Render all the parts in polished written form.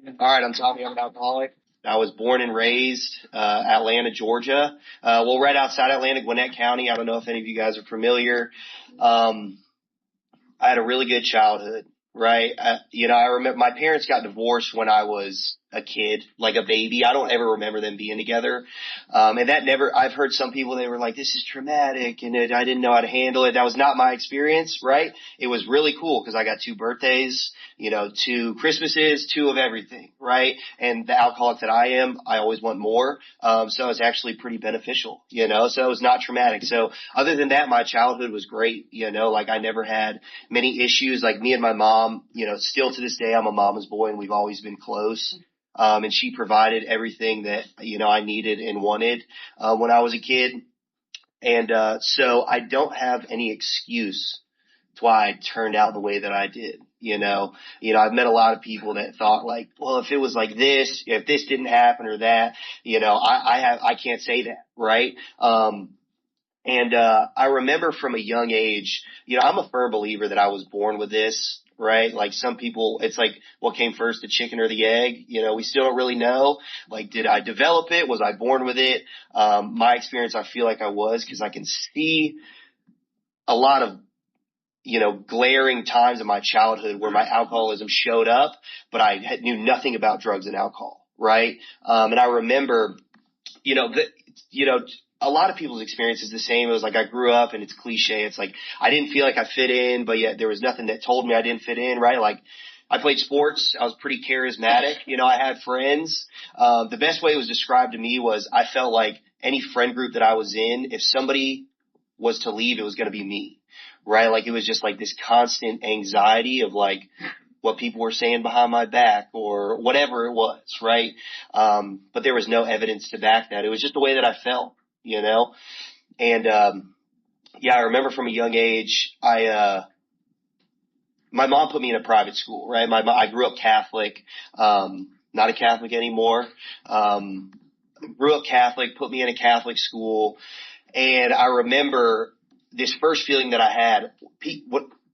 All right, I'm Tommy. I'm an alcoholic. I was born and raised Atlanta, Georgia. Right outside Atlanta, Gwinnett County. I don't know if any of you guys are familiar. I had a really good childhood, right? I remember my parents got divorced when I was a kid, like a baby. I don't ever remember them being together. I've heard some people, they were like, this is traumatic and I didn't know how to handle it. That was not my experience, right? It was really cool because I got 2 birthdays, 2 Christmases, 2 of everything, right? And the alcoholic that I am, I always want more. So it's actually pretty beneficial, so it was not traumatic. So other than that, my childhood was great, like I never had many issues. Like me and my mom, still to this day, I'm a mama's boy and we've always been close. And she provided everything that, I needed and wanted, when I was a kid. And, so I don't have any excuse to why I turned out the way that I did. I've met a lot of people that thought like, well, if it was like this, if this didn't happen or that, I can't say that. Right. I remember from a young age, I'm a firm believer that I was born with this, right? Like some people, it's like what came first, the chicken or the egg? We still don't really know. Like, did I develop it? Was I born with it? My experience, I feel like I was, because I can see a lot of, glaring times in my childhood where my alcoholism showed up, but I knew nothing about drugs and alcohol, right? And I remember, a lot of people's experience is the same. It was like I grew up, and it's cliche. It's like I didn't feel like I fit in, but yet there was nothing that told me I didn't fit in, right? Like I played sports. I was pretty charismatic. I had friends. The best way it was described to me was I felt like any friend group that I was in, if somebody was to leave, it was going to be me, right? Like it was just like this constant anxiety of like what people were saying behind my back or whatever it was, right? But there was no evidence to back that. It was just the way that I felt. And, I remember from a young age, my mom put me in a private school, right? I grew up Catholic, not a Catholic anymore. Grew up Catholic, put me in a Catholic school. And I remember this first feeling that I had,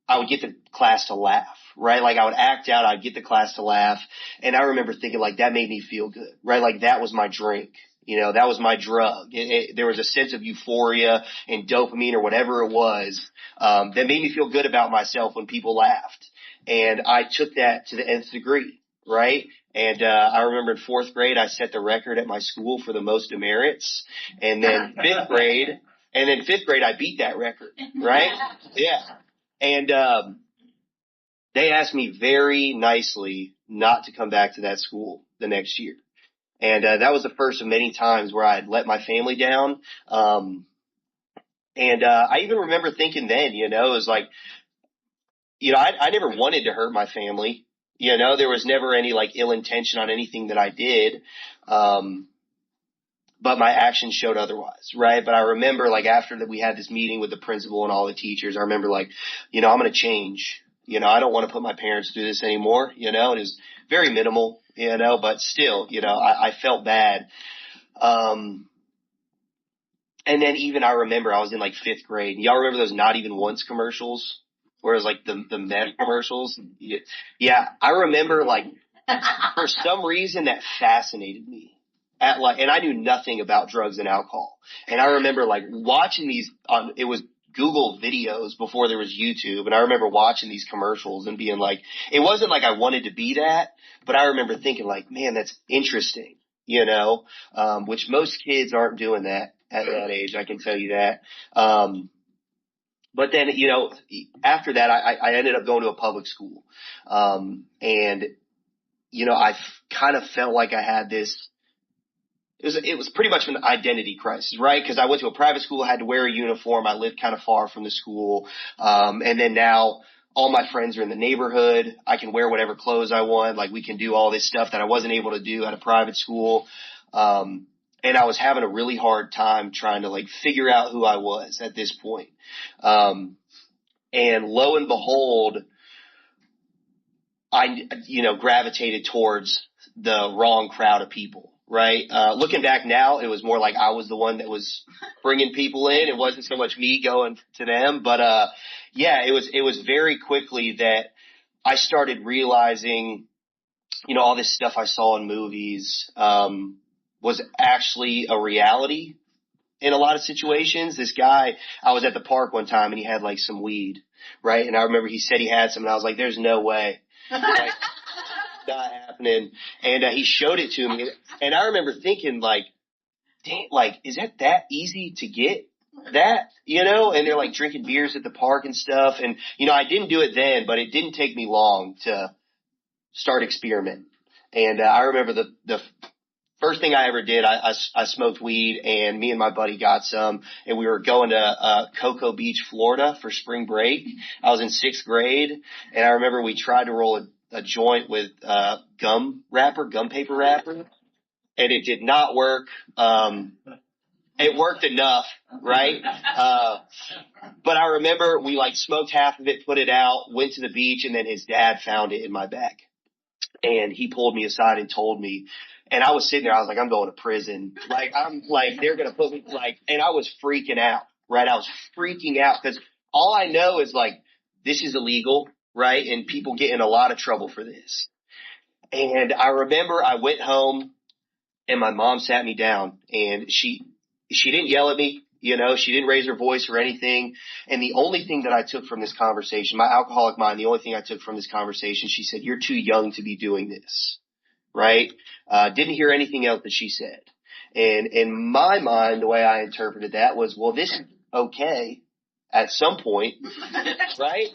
I would get the class to laugh, right? Like I would act out, I'd get the class to laugh. And I remember thinking like that made me feel good, right? Like that was my drink. That was my drug. There was a sense of euphoria and dopamine or whatever it was, that made me feel good about myself when people laughed. And I took that to the nth degree, right? And, I remember in 4th grade, I set the record at my school for the most demerits. And then 5th grade, I beat that record, right? Yeah. And, they asked me very nicely not to come back to that school the next year. And, that was the first of many times where I had let my family down. I even remember thinking then, it was like, I never wanted to hurt my family. There was never any like ill intention on anything that I did. But my actions showed otherwise, right? But I remember like after that we had this meeting with the principal and all the teachers, I remember like, I'm going to change. I don't want to put my parents through this anymore. It is very minimal, but still, I felt bad. And then even I remember I was in like 5th grade. Y'all remember those Not Even Once commercials? Where it was like the meth commercials? Yeah. I remember like for some reason that fascinated me. And I knew nothing about drugs and alcohol. And I remember like watching these it was Google videos before there was YouTube. And I remember watching these commercials and being like, it wasn't like I wanted to be that, but I remember thinking like, man, that's interesting, which most kids aren't doing that at that age. I can tell you that. But then, after that, I ended up going to a public school. I kind of felt like I had this, it was pretty much an identity crisis, right? Because I went to a private school, I had to wear a uniform. I lived kind of far from the school. And then now all my friends are in the neighborhood. I can wear whatever clothes I want. Like we can do all this stuff that I wasn't able to do at a private school. And I was having a really hard time trying to like figure out who I was at this point. And lo and behold, I, gravitated towards the wrong crowd of people, right? Looking back now, it was more like I was the one that was bringing people in. It wasn't so much me going to them, but, it was very quickly that I started realizing all this stuff I saw in movies, was actually a reality in a lot of situations. This guy, I was at the park one time and he had like some weed, right? And I remember he said he had some and I was like, there's no way. Like, not happening. And he showed it to me. And I remember thinking like, dang, like, is that easy to get that, and they're like drinking beers at the park and stuff. And, I didn't do it then, but it didn't take me long to start experimenting. And I remember the first thing I ever did, I smoked weed, and me and my buddy got some, and we were going to Cocoa Beach, Florida for spring break. I was in 6th grade, and I remember we tried to roll a joint with gum paper wrapper, and it did not work. It worked enough, right? But I remember we like smoked half of it, put it out, went to the beach, and then his dad found it in my bag. And he pulled me aside and told me, and I was sitting there, I was like, I'm going to prison. Like, I'm like, they're going to put me like, and I was freaking out, right? I was freaking out because all I know is like, this is illegal, right? And people get in a lot of trouble for this. And I remember I went home and my mom sat me down and she didn't yell at me. She didn't raise her voice or anything. And the only thing that I took from this conversation, my alcoholic mind, the only thing I took from this conversation, she said, you're too young to be doing this, right? Didn't hear anything else that she said. And in my mind, the way I interpreted that was, well, this is okay at some point, right?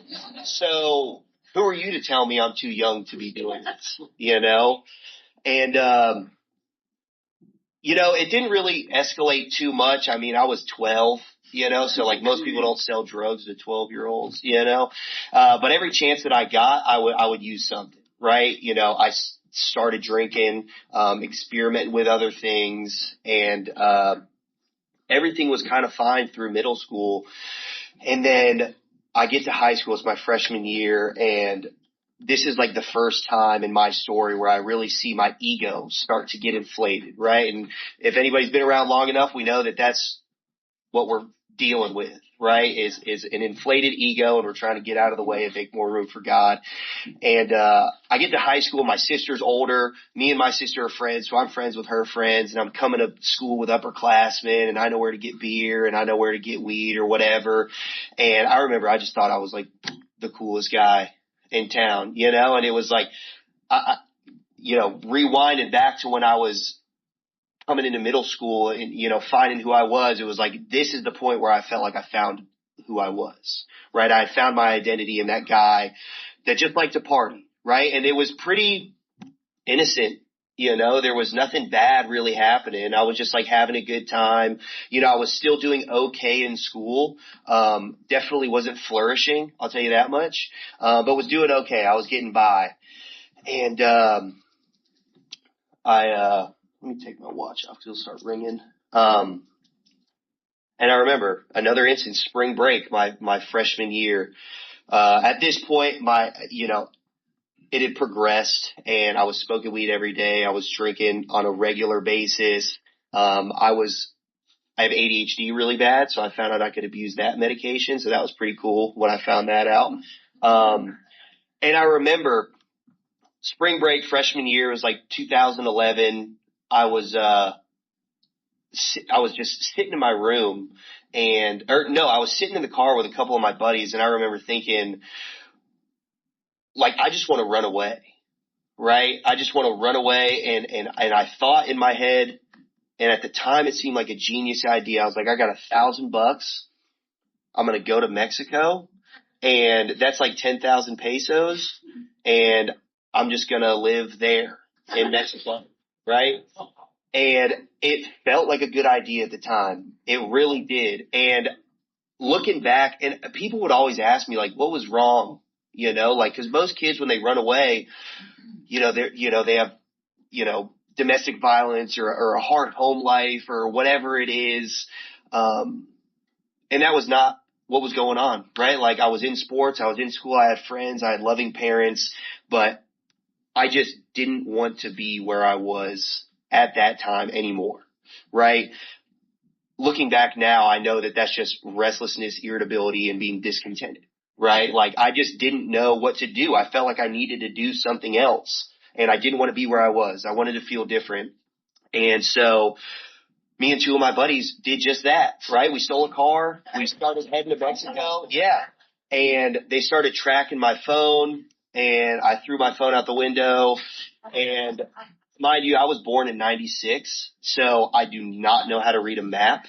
So who are you to tell me I'm too young to be doing this, And, it didn't really escalate too much. I mean, I was 12, so like most people don't sell drugs to 12-year-olds, but every chance that I got, I would use something, right? I started drinking, experimenting with other things, and everything was kind of fine through middle school. And then I get to high school. It's my freshman year, and this is like the first time in my story where I really see my ego start to get inflated, right? And if anybody's been around long enough, we know that that's what we're dealing with, right? Is an inflated ego, and we're trying to get out of the way and make more room for God. And I get to high school. My sister's older. Me and my sister are friends, so I'm friends with her friends, and I'm coming to school with upperclassmen, and I know where to get beer, and I know where to get weed or whatever. And I remember I just thought I was like the coolest guy in town, and it was like, rewinding back to when I was coming into middle school and, finding who I was. It was like, this is the point where I felt like I found who I was, right? I had found my identity in that guy that just liked to party, right? And it was pretty innocent. There was nothing bad really happening. I was just like having a good time. I was still doing okay in school. Definitely wasn't flourishing. I'll tell you that much. But was doing okay. I was getting by. And, let me take my watch off because it'll start ringing. And I remember another instance, spring break, my freshman year. At this point, it had progressed, and I was smoking weed every day. I was drinking on a regular basis. I have ADHD really bad, so I found out I could abuse that medication. So that was pretty cool when I found that out. And I remember spring break freshman year was like 2011. I was just sitting in my room I was sitting in the car with a couple of my buddies, and I remember thinking, like, I just want to run away, right? I just want to run away. And I thought in my head, and at the time it seemed like a genius idea. I was like, I got $1,000. I'm going to go to Mexico, and that's like 10,000 pesos. And I'm just going to live there in Mexico, right? And it felt like a good idea at the time. It really did. And looking back, and people would always ask me, like, what was wrong? Cause most kids, when they run away, they have, domestic violence or a hard home life or whatever it is. And that was not what was going on, right? Like, I was in sports, I was in school, I had friends, I had loving parents, but I just didn't want to be where I was at that time anymore, right? Looking back now, I know that that's just restlessness, irritability, and being discontented, right? Like, I just didn't know what to do. I felt like I needed to do something else. and I didn't want to be where I was. I wanted to feel different. And so me and two of my buddies did just that, right? We stole a car. We started heading to Mexico. Yeah. And they started tracking my phone, and I threw my phone out the window. And mind you, I was born in 96, so I do not know how to read a map.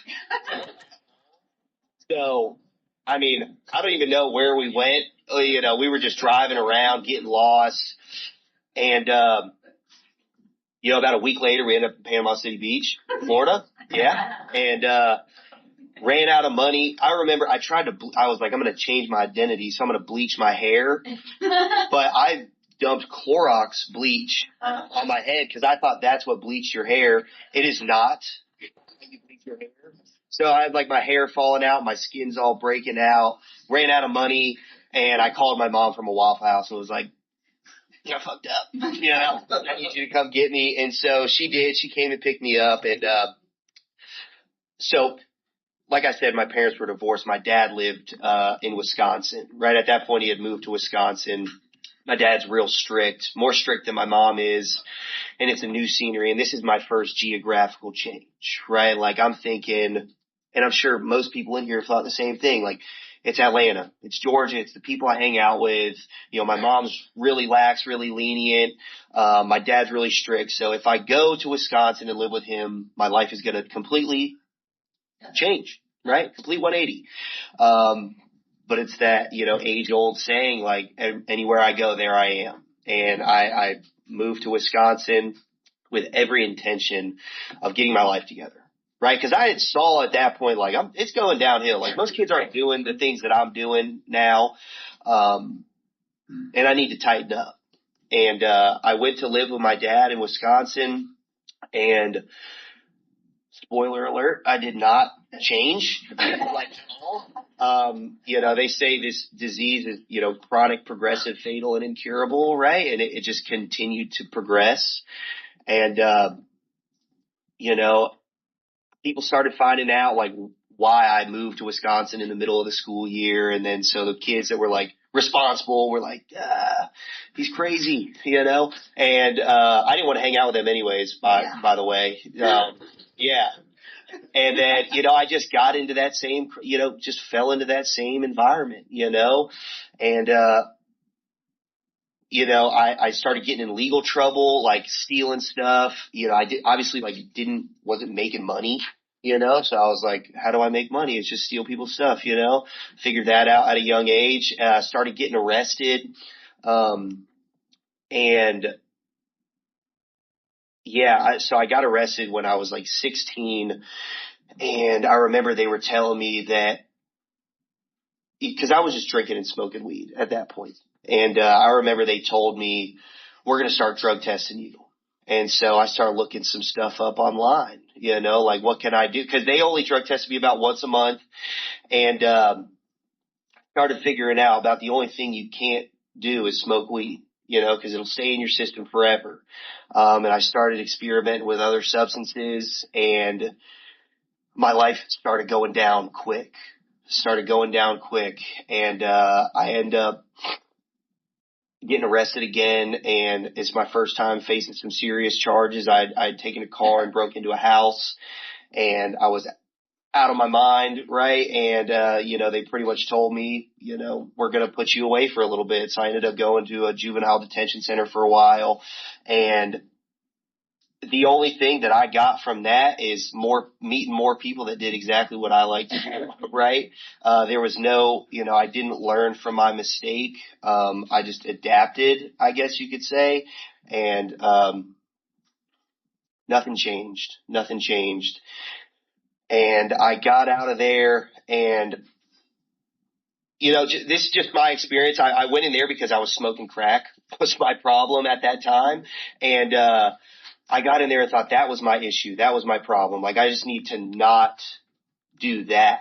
So, I mean, I don't even know where we went. We were just driving around, getting lost. And, about a week later, we ended up in Panama City Beach, Florida. Yeah. And, ran out of money. I remember I was like, I'm going to change my identity, so I'm going to bleach my hair. But I dumped Clorox bleach on my head because I thought that's what bleached your hair. It is not. You bleach your hair. So I had like my hair falling out, my skin's all breaking out, ran out of money, and I called my mom from a Waffle House and was like, I fucked up. I need you to come get me. And so she did. She came and picked me up. And so, like I said, my parents were divorced. My dad lived in Wisconsin. Right at that point, he had moved to Wisconsin. My dad's real strict, more strict than my mom is. And it's a new scenery. And this is my first geographical change, right? Like I'm thinking, and I'm sure most people in here thought the same thing. Like it's Atlanta, it's Georgia, it's the people I hang out with. My mom's really lax, really lenient. My dad's really strict. So if I go to Wisconsin and live with him, my life is going to completely change, right? Complete 180. But it's that, age old saying, like anywhere I go, there I am. And I moved to Wisconsin with every intention of getting my life together, right? Because I saw at that point, like it's going downhill. Like most kids aren't doing the things that I'm doing now, and I need to tighten up. And I went to live with my dad in Wisconsin, and spoiler alert, I did not change like at all. They say this disease is, chronic, progressive, fatal, and incurable, right? And it just continued to progress. And, people started finding out like why I moved to Wisconsin in the middle of the school year. And then so the kids that were like responsible were like, he's crazy, and, I didn't want to hang out with them anyways, by the way. Yeah. And then, I just got into that same, just fell into that same environment, and, I started getting in legal trouble, like stealing stuff. Obviously wasn't making money, so I was like, how do I make money? It's just steal people's stuff, figured that out at a young age, started getting arrested. So I got arrested when I was like 16, and I remember they were telling me that, because I was just drinking and smoking weed at that point. And I remember they told me, we're going to start drug testing you. And so I started looking some stuff up online, like what can I do? Because they only drug tested me about once a month. And started figuring out about the only thing you can't do is smoke weed, because it'll stay in your system forever. And I started experimenting with other substances, and my life started going down quick. And I end up getting arrested again, and it's my first time facing some serious charges. I'd taken a car and broke into a house, and I was out of my mind, right? And they pretty much told me, we're going to put you away for a little bit. So I ended up going to a juvenile detention center for a while, and the only thing that I got from that is meeting more people that did exactly what I like to do, right? There was no, I didn't learn from my mistake. I just adapted, I guess you could say. And, nothing changed. And I got out of there, and, this is just my experience. I went in there because I was smoking crack was my problem at that time. And, I got in there and thought that was my issue. That was my problem. Like, I just need to not do that,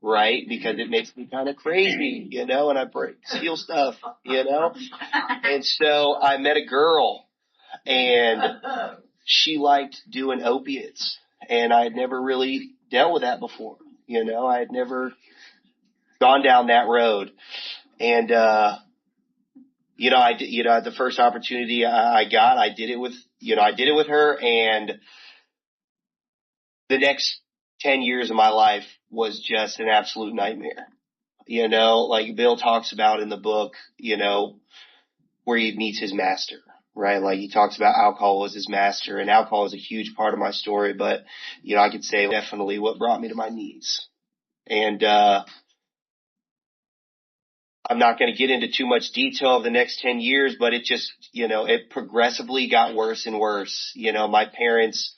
right? Because it makes me kind of crazy, and I steal stuff, And so I met a girl, and she liked doing opiates, and I had never really dealt with that before. I had never gone down that road. And, The first opportunity I got, I did it with her, and the next 10 years of my life was just an absolute nightmare. Like Bill talks about in the book, where he meets his master, right? Like he talks about alcohol was his master, and alcohol is a huge part of my story, but, I could say definitely what brought me to my knees. And, I'm not going to get into too much detail of the next 10 years, but it just, it progressively got worse and worse. My parents,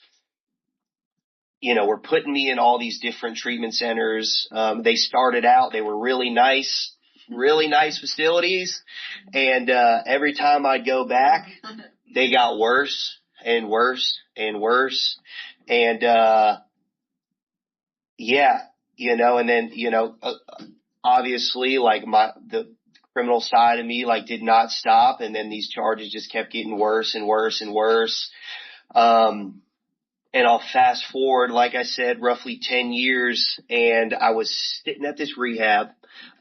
were putting me in all these different treatment centers. They started out, they were really nice facilities. And, every time I'd go back, they got worse and worse and worse. And, and then, obviously like the criminal side of me like did not stop. And then these charges just kept getting worse and worse and worse. And I'll fast forward, like I said, roughly 10 years, and I was sitting at this rehab.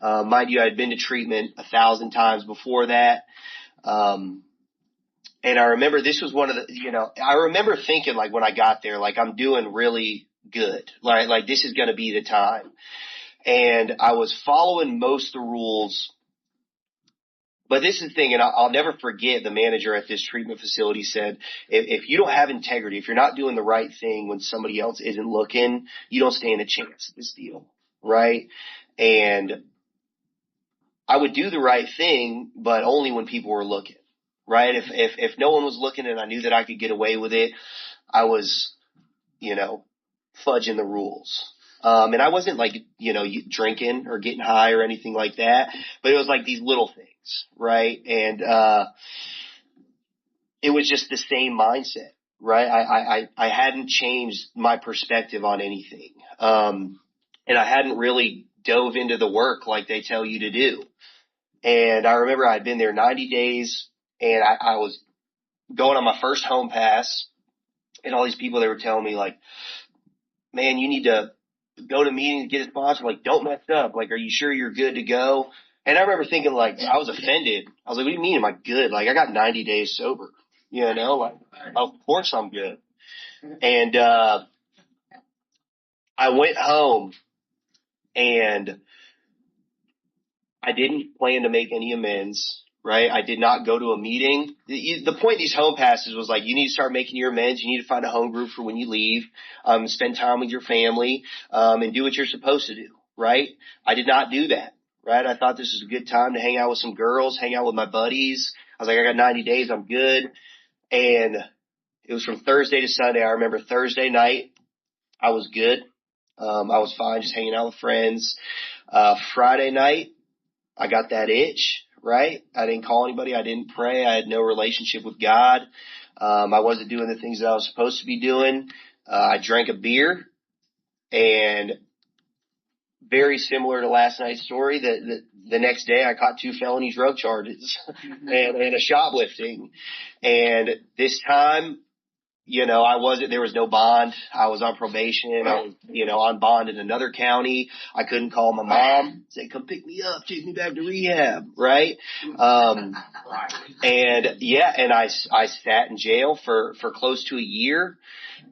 Mind you, I had been to treatment 1,000 times before that. And I remember this was one of the, I remember thinking like when I got there, like I'm doing really good, right? Like this is going to be the time. And I was following most of the rules. But this is the thing, and I'll never forget the manager at this treatment facility said, if you don't have integrity, if you're not doing the right thing when somebody else isn't looking, you don't stand a chance at this deal, right? And I would do the right thing, but only when people were looking, right? If no one was looking and I knew that I could get away with it, I was, fudging the rules. And I wasn't like, drinking or getting high or anything like that, but it was like these little things. Right. And, it was just the same mindset, right? I hadn't changed my perspective on anything. And I hadn't really dove into the work like they tell you to do. And I remember I'd been there 90 days and I was going on my first home pass, and all these people, they were telling me like, man, you need to go to meetings, get a sponsor, like don't mess up. Like, are you sure you're good to go? And I remember thinking like, I was offended. I was like, what do you mean am I good? Like I got 90 days sober, like of course I'm good. And, I went home and I didn't plan to make any amends, right? I did not go to a meeting. The point of these home passes was like, you need to start making your amends. You need to find a home group for when you leave, spend time with your family, and do what you're supposed to do, right? I did not do that, right? I thought this was a good time to hang out with some girls, hang out with my buddies. I was like, I got 90 days. I'm good. And it was from Thursday to Sunday. I remember Thursday night, I was good. I was fine just hanging out with friends. Friday night, I got that itch, right? I didn't call anybody. I didn't pray. I had no relationship with God. I wasn't doing the things that I was supposed to be doing. I drank a beer, and very similar to last night's story, the next day I caught 2 felony drug charges and a shoplifting. And this time, there was no bond. I was on probation. I was, on bond in another county. I couldn't call my mom, say, come pick me up, take me back to rehab. Right. And I sat in jail for close to a year,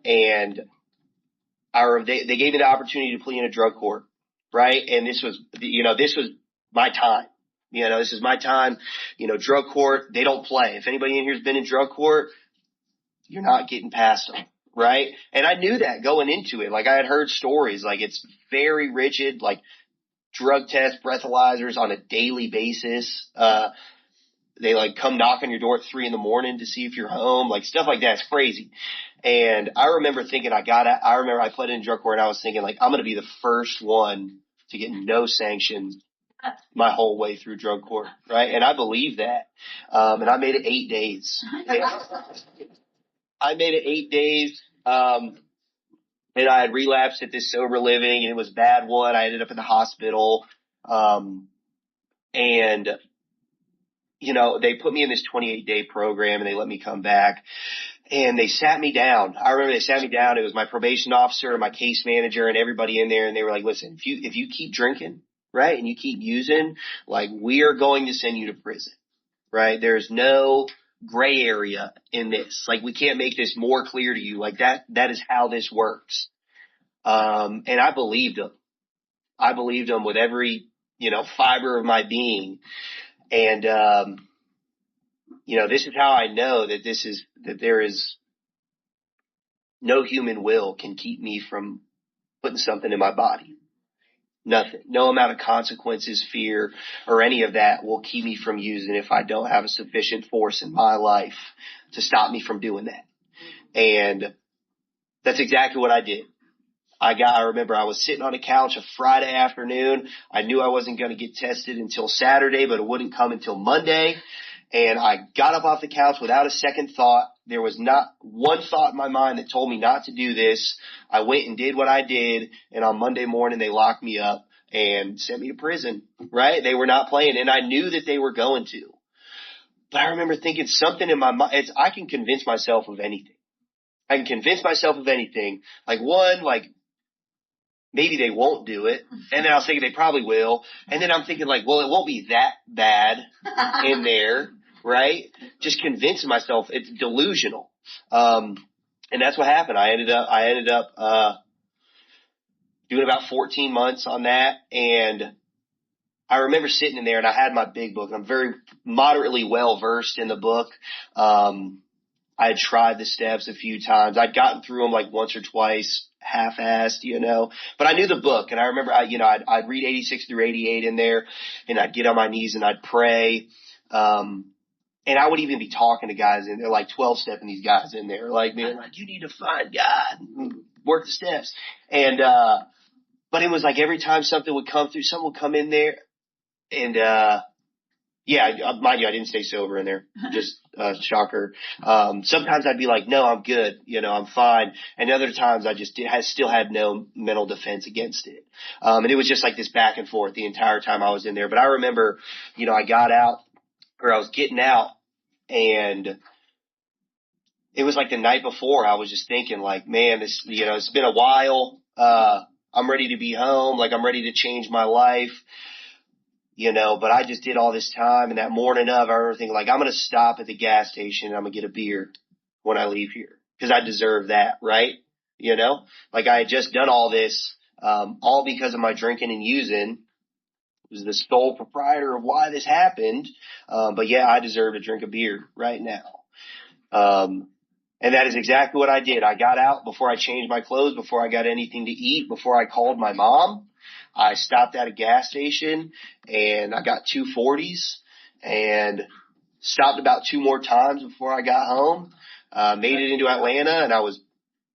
and they gave me the opportunity to plea in a drug court. Right. And this was my time. This is my time. Drug court, they don't play. If anybody in here has been in drug court, you're not getting past them, right? And I knew that going into it. Like I had heard stories, like it's very rigid, like drug tests, breathalyzers on a daily basis. They like come knock on your door at 3 a.m. to see if you're home, like stuff like that. It's crazy. And I remember thinking I remember I pled in drug court, and I was thinking like, I'm going to be the first one to get no sanction my whole way through drug court, right? And I believe that. And I made it 8 days. I made it 8 days, and I had relapsed at this sober living, and it was a bad one. I ended up in the hospital, and, they put me in this 28-day program, and they let me come back, and they sat me down. I remember they sat me down. It was my probation officer, my case manager, and everybody in there, and they were like, listen, if you keep drinking, right, and you keep using, like, we are going to send you to prison. right? There's no gray area in this. Like, we can't make this more clear to you. Like, that is how this works. And I believed him. I believed him with every, fiber of my being. And, this is how I know that there is no human will can keep me from putting something in my body. Nothing. No amount of consequences, fear, or any of that will keep me from using if I don't have a sufficient force in my life to stop me from doing that. And that's exactly what I did. I remember I was sitting on a couch a Friday afternoon. I knew I wasn't going to get tested until Saturday, but it wouldn't come until Monday. And I got up off the couch without a second thought. There was not one thought in my mind that told me not to do this. I went and did what I did. And on Monday morning, they locked me up and sent me to prison, right? They were not playing. And I knew that they were going to. But I remember thinking something in my mind. I can convince myself of anything. I can convince myself of anything. Maybe they won't do it. And then I was thinking they probably will. And then I'm thinking it won't be that bad in there, right? Just convincing myself it's delusional. And that's what happened. I ended up doing about 14 months on that. And I remember sitting in there and I had my big book. I'm very moderately well versed in the book. I had tried the steps a few times. I'd gotten through them once or twice, half-assed, but I knew the book. And I remember, I'd read 86 through 88 in there, and I'd get on my knees and I'd pray. And I would even be talking to guys in there, 12-stepping these guys in there, being you need to find God and work the steps. And, but it was every time something would come through, someone would come in there and, mind you, I didn't stay sober in there. Just shocker. Sometimes I'd be no, I'm good. I'm fine. And other times I just still had no mental defense against it. And it was just this back and forth the entire time I was in there. But I remember, I got out, or I was getting out, and it was the night before. I was just thinking man, this, it's been a while. I'm ready to be home. I'm ready to change my life. But I just did all this time, and that morning I remember thinking I'm going to stop at the gas station and I'm going to get a beer when I leave here because I deserve that, right? I had just done all this, all because of my drinking and using. I was the sole proprietor of why this happened. But yeah, I deserve to drink a beer right now. And that is exactly what I did. I got out before I changed my clothes, before I got anything to eat, before I called my mom. I stopped at a gas station and I got 2 40s and stopped about 2 more times before I got home. Made it into Atlanta and I was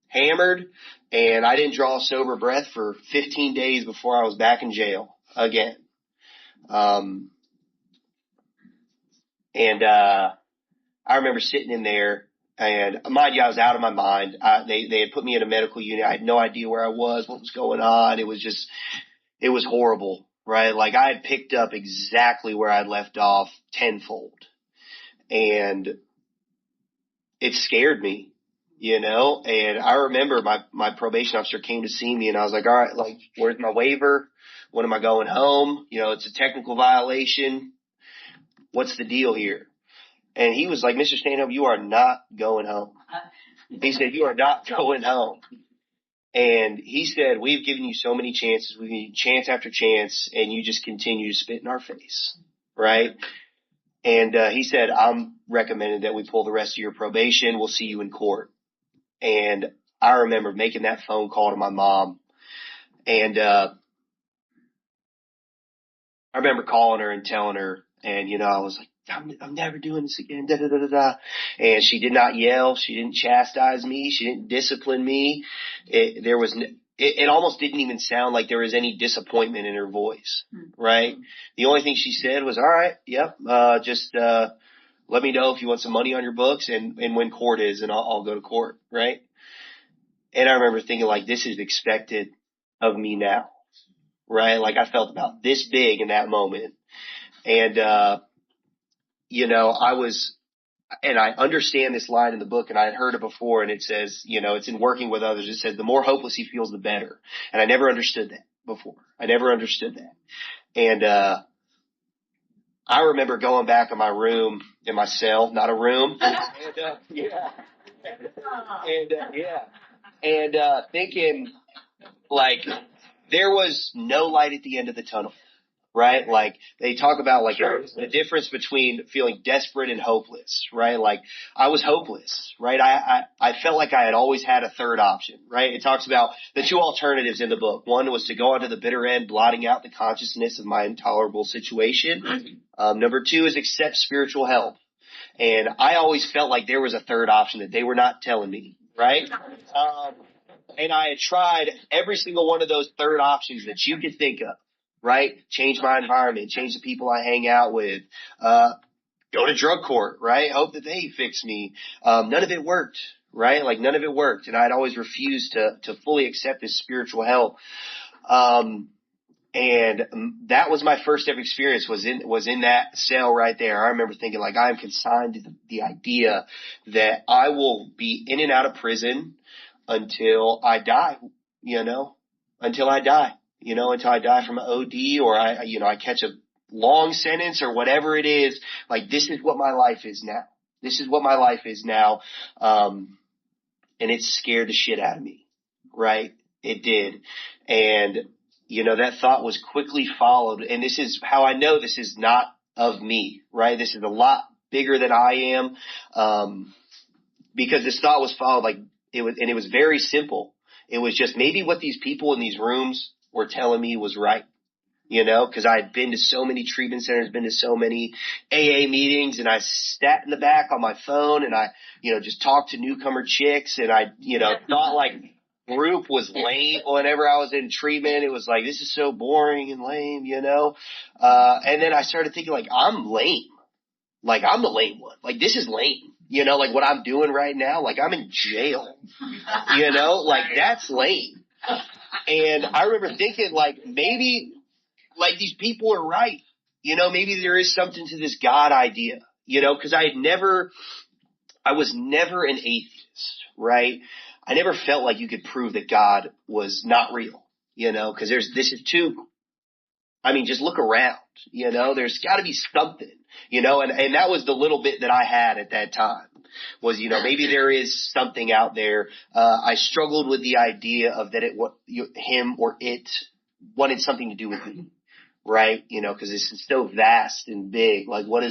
hammered and I didn't draw a sober breath for 15 days before I was back in jail again. I remember sitting in there. And mind you, I was out of my mind. They had put me in a medical unit. I had no idea where I was, what was going on. It was horrible, right? I had picked up exactly where I'd left off tenfold. And it scared me, and I remember my probation officer came to see me and I was all right, where's my waiver? When am I going home? It's a technical violation. What's the deal here? And he was Mr. Stanhope, you are not going home. He said, you are not going home. And he said, we've given you so many chances. We've given you chance after chance, and you just continue to spit in our face, right? And he said, I'm recommending that we pull the rest of your probation. We'll see you in court. And I remember making that phone call to my mom. And I remember calling her and telling her, and, I was I'm never doing this again, da, da, da, da, da. And she did not yell. She didn't chastise me. She didn't discipline me. It almost didn't even sound like there was any disappointment in her voice, right? The only thing she said was, all right, yep, just let me know if you want some money on your books and when court is, and I'll go to court, right? And I remember thinking, this is expected of me now, right? I felt about this big in that moment. And, and I understand this line in the book, and I had heard it before, and it says, it's in working with others. It says, the more hopeless he feels, the better. And I never understood that before. I never understood that. And, I remember going back in my room, in my cell, not a room, and thinking like there was no light at the end of the tunnel. Right? Like they talk about like the difference between feeling desperate and hopeless, right? Like I was hopeless, right? I felt like I had always had a third option, right? It talks about the two alternatives in the book. One was to go onto the bitter end, blotting out the consciousness of my intolerable situation. Number two is accept spiritual help. And I always felt like there was a third option that they were not telling me, right? And I had tried every single one of those third options that you could think of. Right? Change my environment, change the people I hang out with, go to drug court, right? Hope that they fix me. None of it worked, right? Like none of it worked. And I'd always refused to fully accept this spiritual help. And that was my first ever experience was in that cell right there. I remember thinking like I am consigned to the idea that I will be in and out of prison until I die, until I die. Until I die from an OD or I catch a long sentence or whatever it is. Like this is what my life is now. This is what my life is now. And it scared the shit out of me. Right? It did. And, that thought was quickly followed. And this is how I know this is not of me. Right? This is a lot bigger than I am. Because this thought was followed like it was very simple. It was just maybe what these people in these rooms were telling me was right, because I had been to so many treatment centers, been to so many AA meetings, and I sat in the back on my phone and I, just talked to newcomer chicks and I, thought like group was lame whenever I was in treatment. It was like, this is so boring and lame, and then I started thinking like, I'm lame. Like I'm the lame one. Like this is lame. Like what I'm doing right now, like I'm in jail, like that's lame. And I remember thinking like maybe like these people are right. Maybe there is something to this God idea, cause I was never an atheist, right? I never felt like you could prove that God was not real, cause just look around, there's gotta be something, and that was the little bit that I had at that time was, maybe there is something out there. I struggled with the idea of that him or it wanted something to do with me, right? Cause this is so vast and big. Like what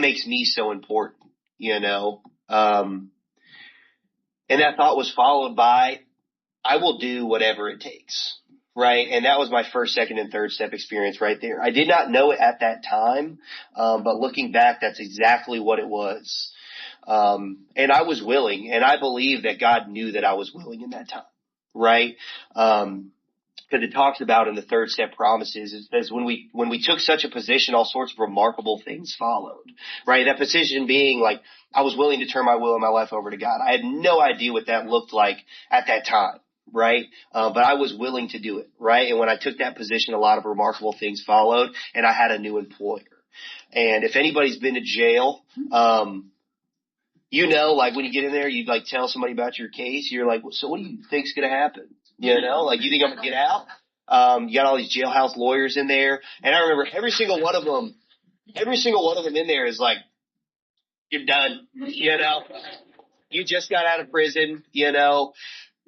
makes me so important, and that thought was followed by, I will do whatever it takes. Right. And that was my first, second, and third step experience right there. I did not know it at that time. But looking back, that's exactly what it was. And I was willing, and I believe that God knew that I was willing in that time. Right. Because it talks about in the third step promises, it says when we took such a position, all sorts of remarkable things followed. Right. That position being like, I was willing to turn my will and my life over to God. I had no idea what that looked like at that time. Right. But I was willing to do it. Right. And when I took that position, a lot of remarkable things followed and I had a new employer. And if anybody's been to jail, like when you get in there, you like tell somebody about your case. You're like, well, so what do you think's going to happen? Like you think I'm going to get out? You got all these jailhouse lawyers in there. And I remember every single one of them in there is like, you're done. You just got out of prison,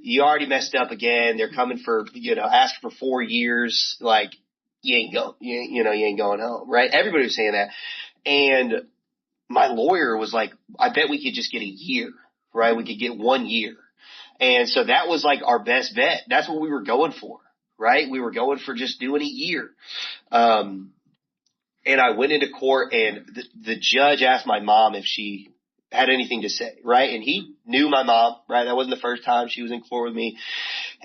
you already messed up again. They're coming for, asking for 4 years. Like you ain't going home. Right. Everybody was saying that. And my lawyer was like, I bet we could just get a year. Right. We could get 1 year. And so that was like our best bet. That's what we were going for. Right. We were going for just doing a year. And I went into court and the judge asked my mom if she had anything to say, right? And he knew my mom, right? That wasn't the first time she was in court with me.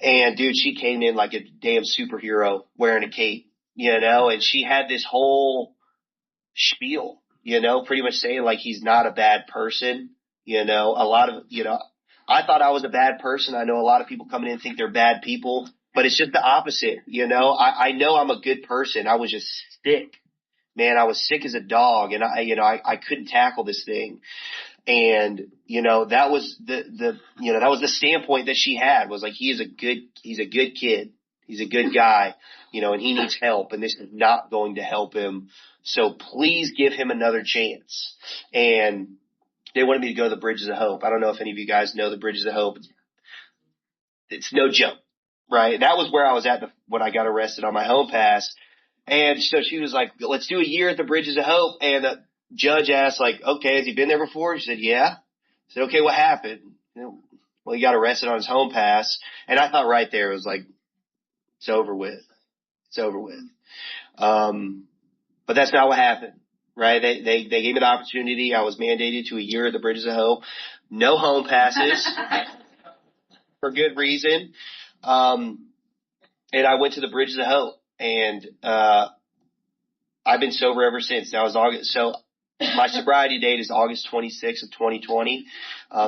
And dude, she came in like a damn superhero wearing a cape, and she had this whole spiel, pretty much saying like he's not a bad person, a lot of, I thought I was a bad person. I know a lot of people coming in think they're bad people, but it's just the opposite, I know I'm a good person. I was just sick. Man, I was sick as a dog and I couldn't tackle this thing. And, that was that was the standpoint that she had was like, he's a good kid. He's a good guy, and he needs help, and this is not going to help him. So please give him another chance. And they wanted me to go to the Bridges of Hope. I don't know if any of you guys know the Bridges of Hope. It's no joke, right? That was where I was at when I got arrested on my home pass. And so she was like, let's do a year at the Bridges of Hope. And the judge asked, like, okay, has he been there before? She said, yeah. I said, okay, what happened? Well, he got arrested on his home pass. And I thought right there, it was like, it's over with. It's over with. But that's not what happened, right? They gave me the opportunity. I was mandated to a year at the Bridges of Hope. No home passes for good reason. And I went to the Bridges of Hope, and I've been sober ever since. Now it's August. So my sobriety date is August 26th of 2020.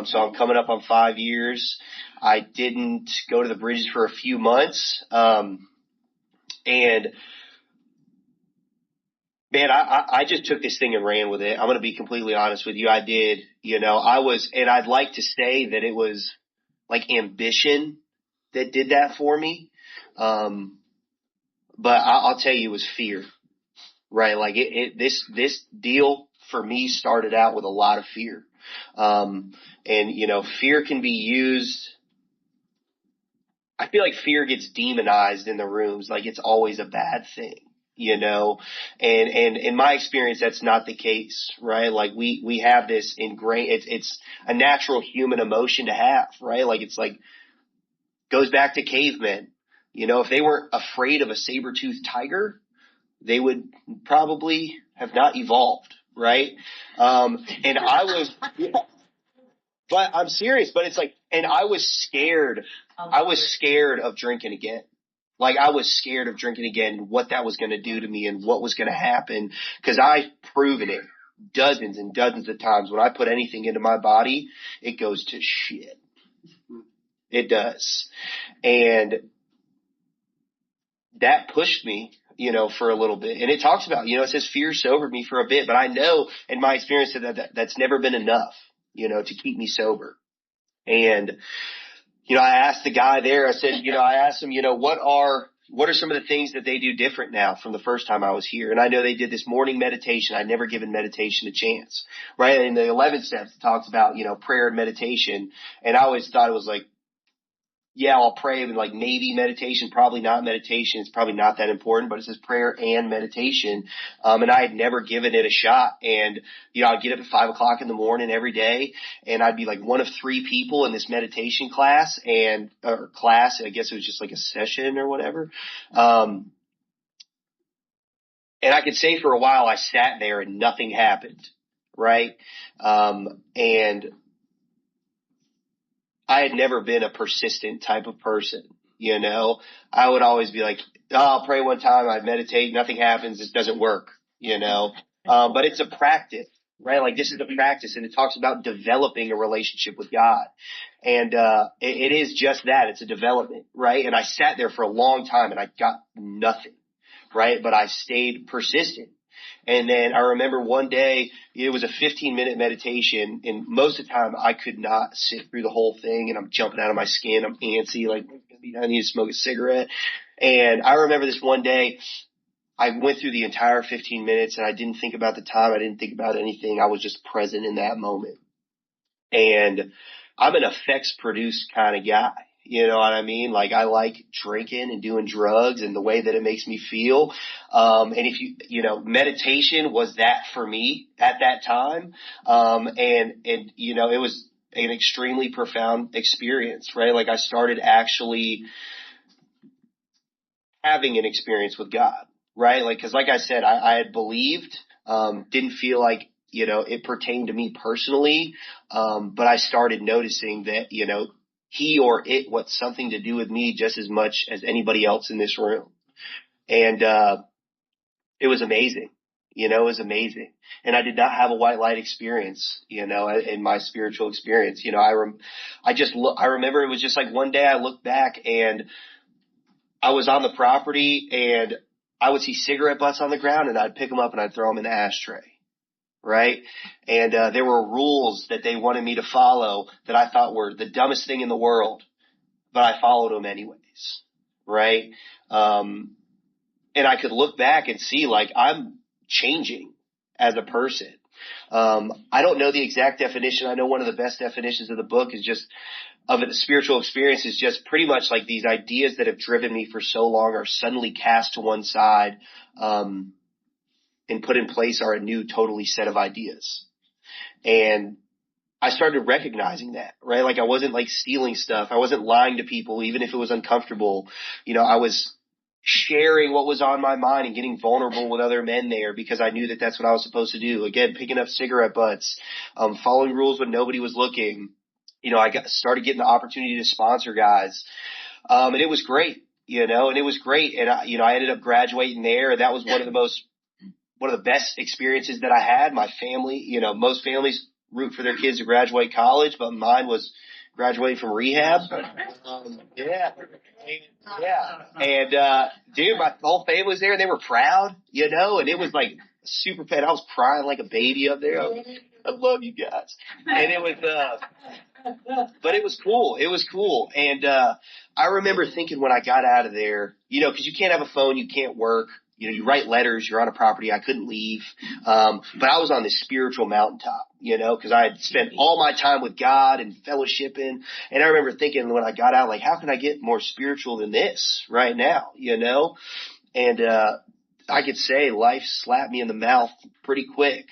So I'm coming up on 5 years. I didn't go to the Bridges for a few months. And man, I just took this thing and ran with it. I'm going to be completely honest with you. I did, and I'd like to say that it was like ambition that did that for me. But I'll tell you, it was fear, right? Like this deal for me started out with a lot of fear. And fear can be used. I feel like fear gets demonized in the rooms. Like it's always a bad thing. And in my experience, that's not the case, right? Like we have this ingrained, it's a natural human emotion to have, right? Like it's like, goes back to cavemen. If they weren't afraid of a saber-toothed tiger, they would probably have not evolved, right? And I was, but I'm serious, but it's like, and I was scared of drinking again. Like I was scared of drinking again and what that was going to do to me and what was going to happen, because I've proven it dozens and dozens of times. When I put anything into my body, it goes to shit. It does. And that pushed me, for a little bit. And it talks about, it says fear sobered me for a bit, but I know in my experience that's never been enough, to keep me sober. And I asked the guy there, I said, I asked him, what are some of the things that they do different now from the first time I was here? And I know they did this morning meditation. I'd never given meditation a chance, right? In the 11 steps, it talks about, prayer and meditation. And I always thought it was like, yeah, I'll pray, but like maybe meditation, probably not meditation. It's probably not that important, but it says prayer and meditation. And I had never given it a shot. And, I'd get up at 5 o'clock in the morning every day, and I'd be like one of 3 people in this meditation class or class. I guess it was just like a session or whatever. And I could say for a while I sat there and nothing happened. Right. And I had never been a persistent type of person, I would always be like, oh, I'll pray one time, I meditate, nothing happens, this doesn't work, but it's a practice, right? Like this is a practice, and it talks about developing a relationship with God. And it is just that, it's a development, right? And I sat there for a long time and I got nothing, right? But I stayed persistent. And then I remember one day, it was a 15-minute meditation, and most of the time I could not sit through the whole thing, and I'm jumping out of my skin. I'm antsy, like I need to smoke a cigarette. And I remember this one day, I went through the entire 15 minutes, and I didn't think about the time. I didn't think about anything. I was just present in that moment. And I'm an effects-produced kind of guy. You know what I mean? Like I like drinking and doing drugs and the way that it makes me feel. And if meditation was that for me at that time. And it was an extremely profound experience, right? Like I started actually having an experience with God, right? Like, cause like I said, I had believed, didn't feel like, it pertained to me personally. But I started noticing that, he or it wants something to do with me just as much as anybody else in this room. And, it was amazing. It was amazing. And I did not have a white light experience, in my spiritual experience. I remember it was just like one day I looked back and I was on the property and I would see cigarette butts on the ground and I'd pick them up and I'd throw them in the ashtray. Right. And there were rules that they wanted me to follow that I thought were the dumbest thing in the world, but I followed them anyways. right? And I could look back and see like I'm changing as a person. I don't know the exact definition. I know one of the best definitions of the book is just of a spiritual experience is just pretty much like these ideas that have driven me for so long are suddenly cast to one side, and put in place are a new totally set of ideas. And I started recognizing that, right? Like I wasn't like stealing stuff. I wasn't lying to people, even if it was uncomfortable. I was sharing what was on my mind and getting vulnerable with other men there because I knew that that's what I was supposed to do. Again, picking up cigarette butts, following rules when nobody was looking. I started getting the opportunity to sponsor guys. And it was great, and it was great. And I ended up graduating there. And that was one of the best experiences that I had. My family, most families root for their kids to graduate college, but mine was graduating from rehab. Yeah. And, dude, my whole family was there and they were proud, and it was like super pet. I was crying like a baby up there. I love you guys. And it was, but it was cool. It was cool. And, I remember thinking when I got out of there, cause you can't have a phone, you can't work. You write letters, you're on a property. I couldn't leave. But I was on this spiritual mountaintop, cause I had spent all my time with God and fellowshipping. And I remember thinking when I got out, like, how can I get more spiritual than this right now, And, I could say life slapped me in the mouth pretty quick,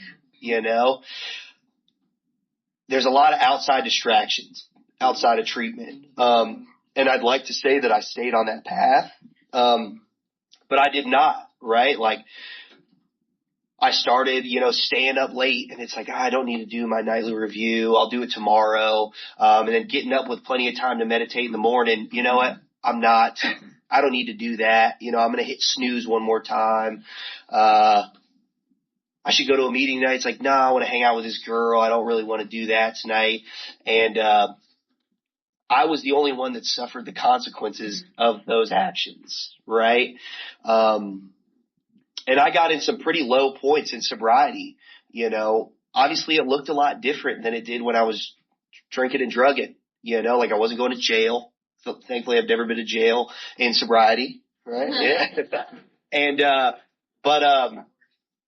There's a lot of outside distractions, outside of treatment. And I'd like to say that I stayed on that path. But I did not, right? Like I started, staying up late and it's like, I don't need to do my nightly review. I'll do it tomorrow. And then getting up with plenty of time to meditate in the morning. You know what? I don't need to do that. I'm going to hit snooze one more time. I should go to a meeting tonight. It's like, no, I want to hang out with this girl. I don't really want to do that tonight. And, I was the only one that suffered the consequences of those actions, right? And I got in some pretty low points in sobriety. Obviously it looked a lot different than it did when I was drinking and drugging, like I wasn't going to jail. So thankfully I've never been to jail in sobriety, right? Yeah. And,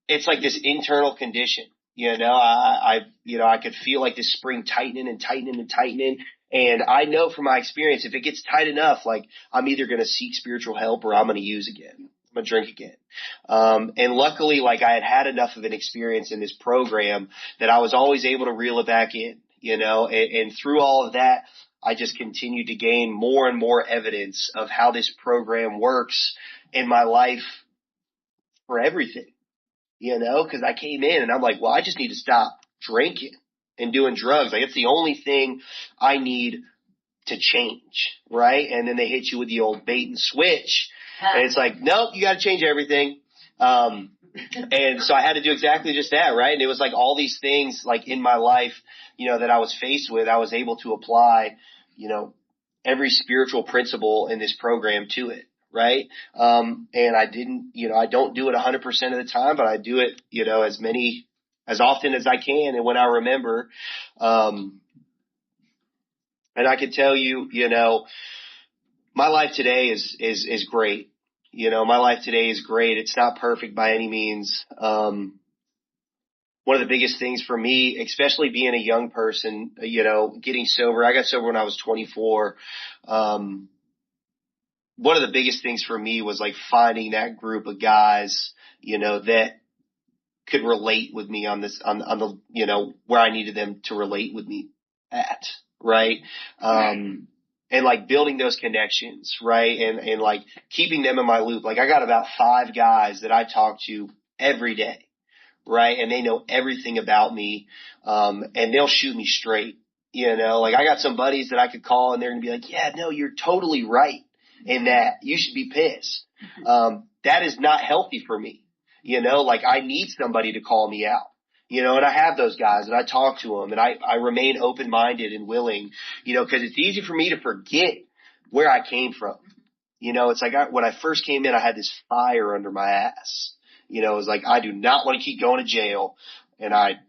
it's like this internal condition, I could feel like this spring tightening and tightening and tightening. And I know from my experience, if it gets tight enough, like I'm either going to seek spiritual help or I'm going to use again. I'm going to drink again. And luckily, like I had had enough of an experience in this program that I was always able to reel it back in, and through all of that, I just continued to gain more and more evidence of how this program works in my life for everything, cause I came in and I'm like, well, I just need to stop drinking and doing drugs. Like it's the only thing I need to change, right? And then they hit you with the old bait and switch. And it's like, nope, you got to change everything. And so I had to do exactly just that, right? And it was like all these things like in my life, that I was faced with, I was able to apply, every spiritual principle in this program to it. Right. And I didn't, I don't do it 100% of the time, but I do it, as often as I can. And when I remember, and I can tell you, my life today is great. My life today is great. It's not perfect by any means. One of the biggest things for me, especially being a young person, getting sober, I got sober when I was 24. One of the biggest things for me was like finding that group of guys, that could relate with me on this, on the, where I needed them to relate with me at, right? And like building those connections, right? And like keeping them in my loop. Like I got about 5 guys that I talk to every day, right? And they know everything about me, and they'll shoot me straight, like I got some buddies that I could call and they're gonna be like, yeah, no, you're totally right in that. You should be pissed. That is not healthy for me. Like I need somebody to call me out, and I have those guys and I talk to them and I remain open-minded and willing, cause it's easy for me to forget where I came from. It's like when I first came in, I had this fire under my ass. It was like, I do not want to keep going to jail and I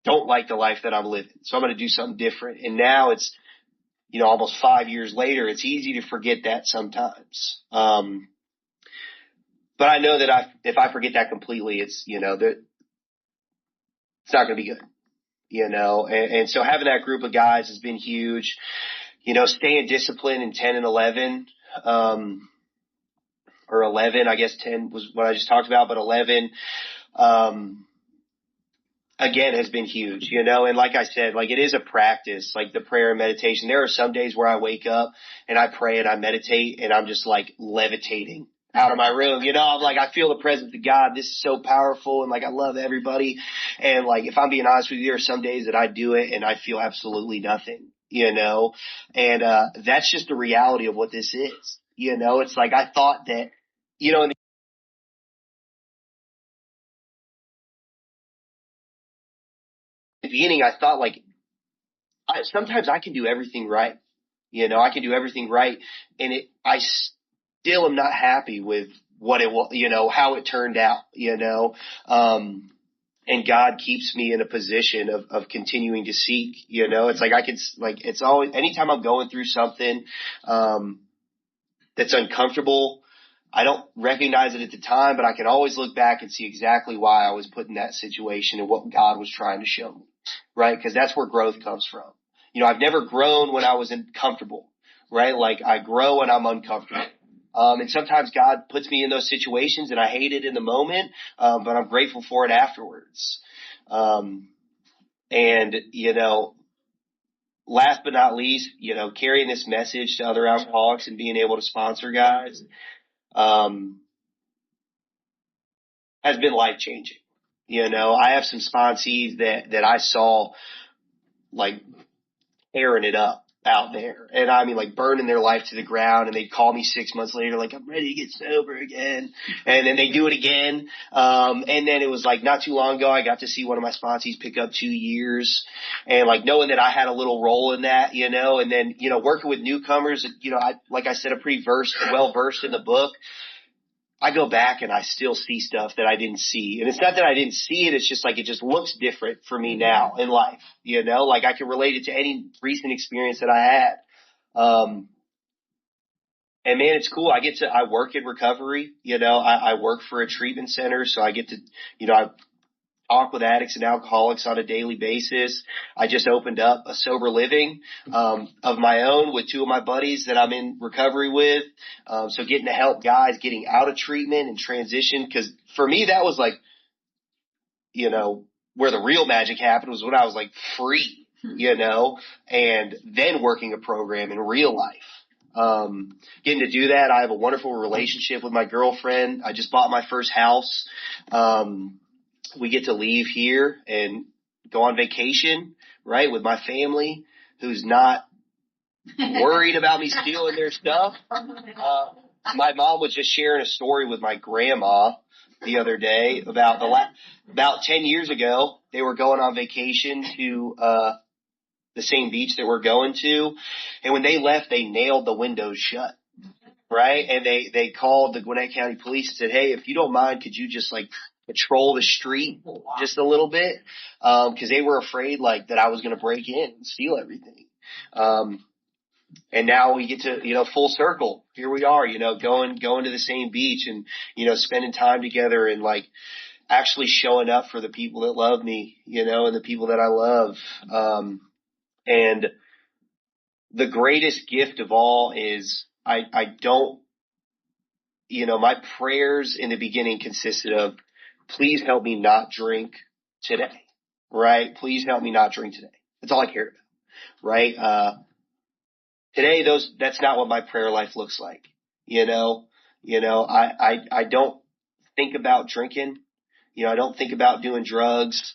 don't like the life that I'm living. So I'm going to do something different. And now it's almost 5 years later, it's easy to forget that sometimes. But I know that if I forget that completely, it's, that it's not going to be good, and so having that group of guys has been huge, staying disciplined in 10 and 11, or 11, I guess 10 was what I just talked about, but 11, again, has been huge, and like I said, like it is a practice, like the prayer and meditation. There are some days where I wake up and I pray and I meditate and I'm just like levitating out of my room. I'm like, I feel the presence of God. This is so powerful. And like, I love everybody. And like, if I'm being honest with you, there are some days that I do it and I feel absolutely nothing, and, that's just the reality of what this is. It's like, I thought that, in the beginning, I thought like, sometimes I can do everything right. I can do everything right. And I still am not happy with what it was, how it turned out, and God keeps me in a position of continuing to seek, it's like it's always, anytime I'm going through something, that's uncomfortable, I don't recognize it at the time, but I can always look back and see exactly why I was put in that situation and what God was trying to show me, right? Because that's where growth comes from. I've never grown when I was comfortable, right? Like I grow when I'm uncomfortable. And sometimes God puts me in those situations and I hate it in the moment, but I'm grateful for it afterwards. And, last but not least, carrying this message to other alcoholics and being able to sponsor guys, has been life changing. I have some sponsees that I saw like tearing it up out there. And I mean, like burning their life to the ground, and they'd call me 6 months later, like, I'm ready to get sober again. And then they do it again. And then it was like not too long ago, I got to see one of my sponsees pick up 2 years, and like knowing that I had a little role in that, and then, working with newcomers, like I said, I'm pretty well versed in the book. I go back and I still see stuff that I didn't see. And it's not that I didn't see it. It's just like, it just looks different for me now in life, like I can relate it to any recent experience that I had. And man, it's cool. I work in recovery, I work for a treatment center. So I get to, I talk with addicts and alcoholics on a daily basis. I just opened up a sober living, of my own with 2 of my buddies that I'm in recovery with. So getting to help guys getting out of treatment and transition. Cause for me, that was like, where the real magic happened was when I was like free, and then working a program in real life. Getting to do that. I have a wonderful relationship with my girlfriend. I just bought my first house. We get to leave here and go on vacation, right, with my family, who's not worried about me stealing their stuff. My mom was just sharing a story with my grandma the other day about about 10 years ago. They were going on vacation to the same beach that we're going to, and when they left, they nailed the windows shut. Right. And they called the Gwinnett County Police and said, hey, if you don't mind, could you just like patrol the street just a little bit? Cause they were afraid like that I was going to break in and steal everything. And now we get to, full circle. Here we are, going to the same beach and, spending time together and like actually showing up for the people that love me, and the people that I love. And the greatest gift of all is I don't, my prayers in the beginning consisted of, please help me not drink today, right? Please help me not drink today. That's all I cared about, right? Today, that's not what my prayer life looks like. I don't think about drinking. I don't think about doing drugs.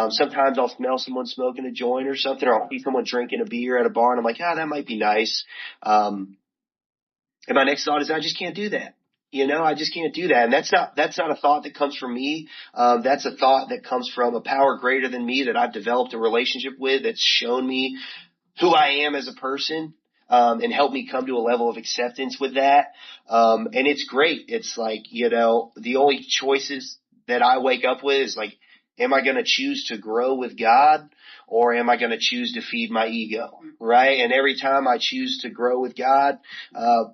Sometimes I'll smell someone smoking a joint or something, or I'll see someone drinking a beer at a bar and I'm like, that might be nice. And my next thought is, I just can't do that. I just can't do that. And that's not a thought that comes from me. That's a thought that comes from a power greater than me that I've developed a relationship with, that's shown me who I am as a person, and helped me come to a level of acceptance with that. And it's great. It's like, the only choices that I wake up with is like, am I going to choose to grow with God, or am I going to choose to feed my ego? Right. And every time I choose to grow with God,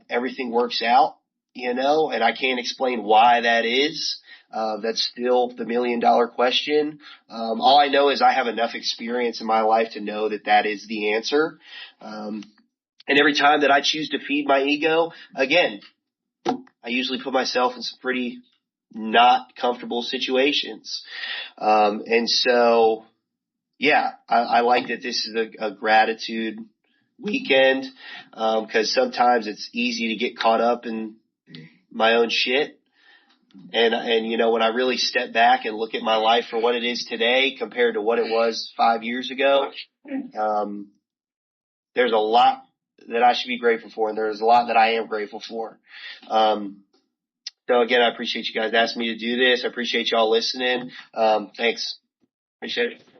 everything works out, and I can't explain why that is. That's still the $1 million question. All I know is I have enough experience in my life to know that that is the answer. And every time that I choose to feed my ego, again, I usually put myself in some pretty not comfortable situations. And so, yeah, I like that this is a gratitude weekend, because sometimes it's easy to get caught up in my own shit. And, when I really step back and look at my life for what it is today compared to what it was 5 years ago, there's a lot that I should be grateful for, and there's a lot that I am grateful for. So again, I appreciate you guys asking me to do this. I appreciate y'all listening. Thanks. Appreciate it.